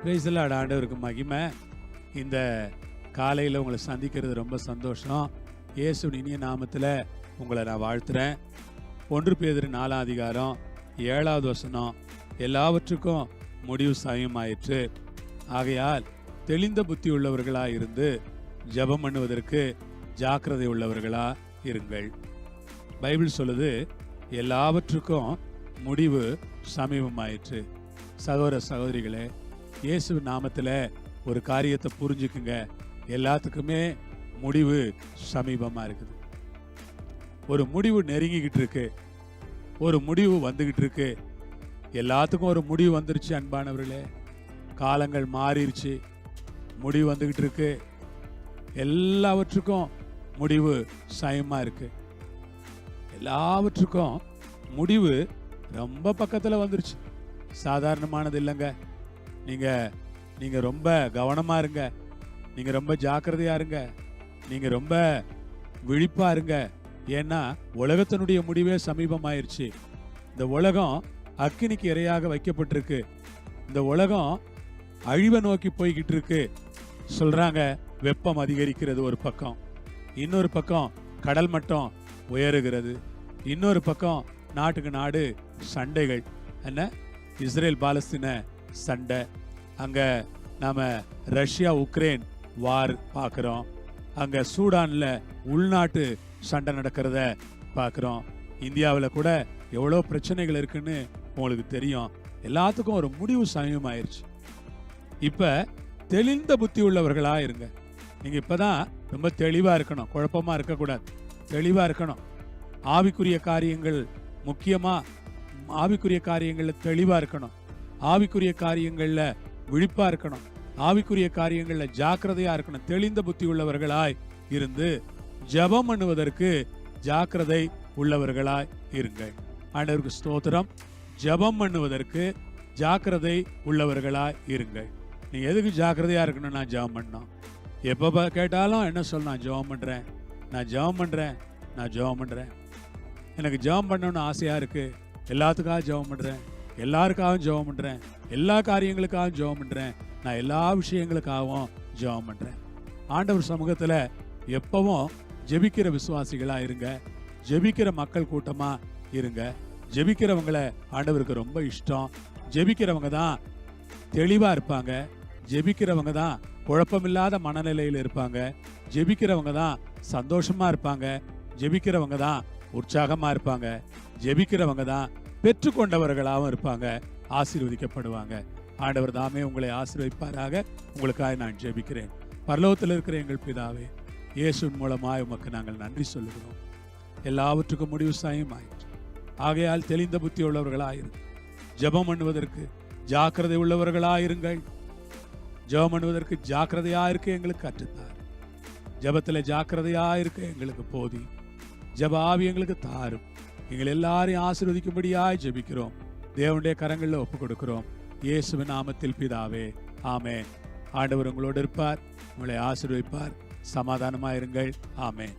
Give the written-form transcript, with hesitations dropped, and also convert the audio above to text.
Praise the Lord. ஆண்டவருக்கு மகிமை. இந்த காலையில் உங்களை சந்திக்கிறது ரொம்ப சந்தோஷம். இயேசுவின் இனிய நாமத்தில் உங்களை நான் வாழ்த்துறேன். 1 பேதுரு 4 அதிகாரம் 7வது வசனம், எல்லாவற்றுக்கும் முடிவு சமயமாயிற்று, ஆகையால் தெளிந்த புத்தி உள்ளவர்களாக இருந்து ஜெபம் பண்ணுவதற்கு ஜாக்கிரதை உள்ளவர்களா இருங்கள். பைபிள் சொல்லுது, எல்லாவற்றுக்கும் முடிவு சமீபமாயிற்று. சகோதர சகோதரிகளே, இயேசுவின் நாமத்தில் ஒரு காரியத்தை புரிஞ்சுக்குங்க. எல்லாத்துக்குமே முடிவு சமீபமாக இருக்குது. ஒரு முடிவு நெருங்கிக்கிட்டு இருக்கு, ஒரு முடிவு வந்துகிட்டு இருக்கு. எல்லாத்துக்கும் ஒரு முடிவு வந்துருச்சு அன்பானவர்களே. காலங்கள் மாறிடுச்சு, முடிவு வந்துகிட்டு இருக்கு. எல்லாவற்றுக்கும் முடிவு சமயமாக இருக்கு. எல்லாவற்றுக்கும் முடிவு ரொம்ப பக்கத்தில் வந்துருச்சு. சாதாரணமானது இல்லைங்க. நீங்க ரொம்ப கவனமா இருங்க, நீங்க ரொம்ப ஜாக்கிரதையா இருங்க, நீங்க ரொம்ப விழிப்பா இருங்க. ஏன்னா உலகத்தினுடைய முடிவே சமீபமாயிருச்சு. இந்த உலகம் அக்கினிக்கு இரையாக வைக்கப்பட்டிருக்கு. இந்த உலகம் அழிவை நோக்கி போய்கிட்டு இருக்கு. சொல்றாங்க, வெப்பம் அதிகரிக்கிறது ஒரு பக்கம், இன்னொரு பக்கம் கடல் மட்டம் உயருகிறது, இன்னொரு பக்கம் நாட்டுக்கு நாடு சண்டைகள். என்ன, இஸ்ரேல் பாலஸ்தீன சண்டை, அங்க நாம ரஷ்யா உக்ரைன் வார் பார்க்கிறோம், அங்க சூடான்ல உள்நாட்டு சண்டை நடக்கிறத பார்க்கிறோம். இந்தியாவில் கூட எவ்வளோ பிரச்சனைகள் இருக்குன்னு உங்களுக்கு தெரியும். எல்லாத்துக்கும் ஒரு முடிவு சமயமாயிருச்சு. இப்ப தெளிந்த புத்தி உள்ளவர்களா இருங்க. நீங்க இப்பதான் ரொம்ப தெளிவா இருக்கணும், குழப்பமா இருக்கக்கூடாது, தெளிவா இருக்கணும். ஆவிக்குரிய காரியங்கள் முக்கியமா, ஆவிக்குரிய காரியங்கள்ல தெளிவா இருக்கணும், ஆவிக்குரிய காரியங்கள்ல விழிப்பா இருக்கணும், ஆவிக்குரிய காரியங்கள்ல ஜாக்கிரதையா இருக்கணும். தெளிந்த புத்தி உள்ளவர்களாய் இருந்து ஜெபம் பண்ணுவதற்கு ஜாக்கிரதை உள்ளவர்களாய் இருங்கள். ஆண்டவருக்கு ஸ்தோத்திரம். ஜெபம் பண்ணுவதற்கு ஜாக்கிரதை உள்ளவர்களாய் இருங்கள். நீ எதுக்கு ஜாக்கிரதையா இருக்கணும்? நான் ஜெபம் பண்ணணும். எப்ப கேட்டாலும் என்ன சொல்ல, நான் ஜெபம் பண்றேன், நான் ஜெபம் பண்றேன், நான் ஜெபம் பண்றேன். எனக்கு ஜெபம் பண்ணணும்னு ஆசையா இருக்கு, எல்லாத்துக்காக ஜெபம் பண்றேன், எல்லாருக்காகவும் ஜெபம் பண்றேன், எல்லா காரியங்களுக்காகவும் ஜெபம் பண்றேன், நான் எல்லா விஷயங்களுக்காகவும் ஜெபம் பண்றேன். ஆண்டவர் சமூகத்துல எப்பவும் ஜெபிக்கிற விசுவாசிகளா இருங்க, ஜெபிக்கிற மக்கள் கூட்டமா இருங்க. ஜெபிக்கிறவங்களை ஆண்டவருக்கு ரொம்ப இஷ்டம். ஜெபிக்கிறவங்க தான் தெளிவா இருப்பாங்க, ஜெபிக்கிறவங்க தான் குழப்பமில்லாத மனநிலையில் இருப்பாங்க, ஜெபிக்கிறவங்க தான் சந்தோஷமா இருப்பாங்க, ஜெபிக்கிறவங்க தான் உற்சாகமா இருப்பாங்க, ஜெபிக்கிறவங்க தான் பெற்றுக்கொண்டவர்களாகவும் இருப்பாங்க, ஆசீர்வதிக்கப்படுவாங்க. ஆண்டவர் தாமே உங்களை ஆசீர்வதிப்பாராக. உங்களுக்காக நான் ஜெபிக்கிறேன். பரலோகத்தில் இருக்கிற எங்கள் பிதாவே, இயேசுவின் மூலமாய் உமக்கு நாங்கள் நன்றி சொல்லுகிறோம். எல்லாவற்றுக்கும் முடிவு சமயமாயிற்று, ஆகையால் தெளிந்த புத்தி உள்ளவர்களாயிரு. ஜெபம் பண்ணுவதற்கு ஜாக்கிரதை உள்ளவர்களாயிருங்கள். ஜெபம் பண்ணுவதற்கு ஜாக்கிரதையா இருக்க எங்களுக்கு கற்றுத்தார். ஜெபத்தில் ஜாக்கிரதையா இருக்க எங்களுக்கு போதி. ஜெப ஆவி எங்களுக்கு தாரும். எங்கள் எல்லாரையும் ஆசீர்வதிக்கும்படியாய் ஜெபிக்கிறோம். தேவனுடைய கரங்களில் ஒப்பு கொடுக்கிறோம். இயேசுவின் நாமத்தில் பிதாவே, ஆமென். ஆண்டவர் உங்களோடு இருப்பார், உங்களை ஆசீர்வதிப்பார். சமாதானமாயிருங்கள். ஆமென்.